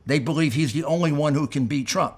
they believe he's the only one who can beat Trump,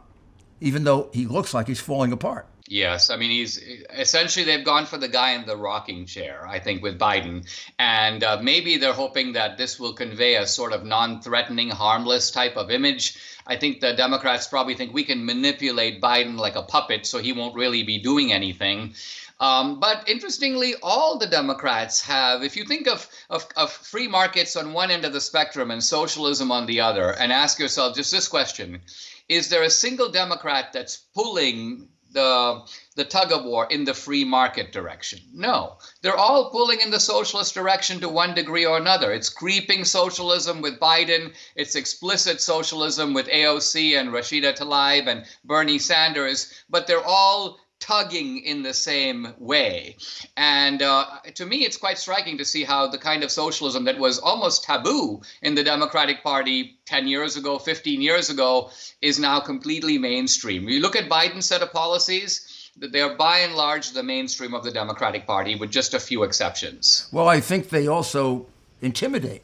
even though he looks like he's falling apart. Yes, I mean, he's essentially they've gone for the guy in the rocking chair, I think, with Biden. And maybe they're hoping that this will convey a sort of non-threatening, harmless type of image. I think the Democrats probably think we can manipulate Biden like a puppet so he won't really be doing anything. But interestingly, all the Democrats have, if you think of free markets on one end of the spectrum and socialism on the other, and ask yourself just this question, is there a single Democrat that's pulling the tug of war in the free market direction? No, they're all pulling in the socialist direction to one degree or another. It's creeping socialism with Biden. It's explicit socialism with AOC and Rashida Tlaib and Bernie Sanders, but they're all tugging in the same way. And to me, it's quite striking to see how the kind of socialism that was almost taboo in the Democratic Party 10 years ago, 15 years ago, is now completely mainstream. You look at Biden's set of policies, they are by and large the mainstream of the Democratic Party, with just a few exceptions. Well, I think they also intimidate.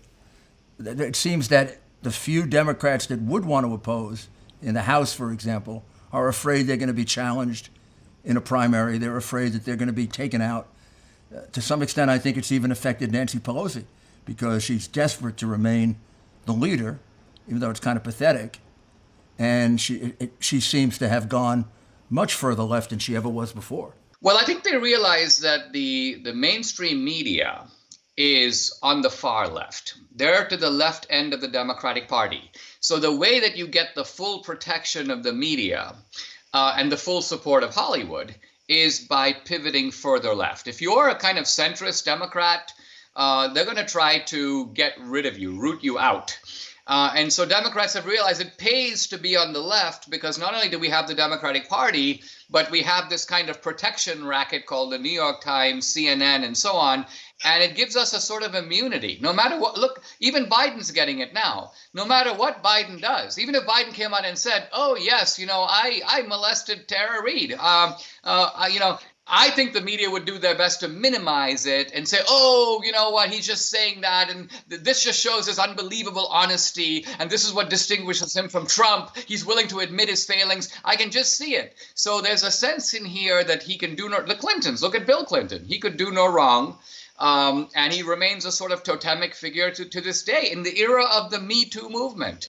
It seems that the few Democrats that would want to oppose, in the House, for example, are afraid they're going to be challenged in a primary. They're afraid that they're going to be taken out. To some extent, I think it's even affected Nancy Pelosi, because she's desperate to remain the leader, even though it's kind of pathetic. And she seems to have gone much further left than she ever was before. Well, I think they realize that the mainstream media is on the far left. They're to the left end of the Democratic Party. So the way that you get the full protection of the media and the full support of Hollywood is by pivoting further left. If you're a kind of centrist Democrat, they're going to try to get rid of you, root you out. And so Democrats have realized it pays to be on the left, because not only do we have the Democratic Party, but we have this kind of protection racket called the New York Times, CNN, and so on. And it gives us a sort of immunity. No matter what, look, even Biden's getting it now. No matter what Biden does, even if Biden came out and said, oh, yes, I molested Tara Reid, I think the media would do their best to minimize it and say, oh, you know what, he's just saying that, and this just shows his unbelievable honesty, and this is what distinguishes him from Trump. He's willing to admit his failings. I can just see it. So there's a sense in here that he can do the Clintons. Look at Bill Clinton. He could do no wrong. And he remains a sort of totemic figure to this day in the era of the Me Too movement.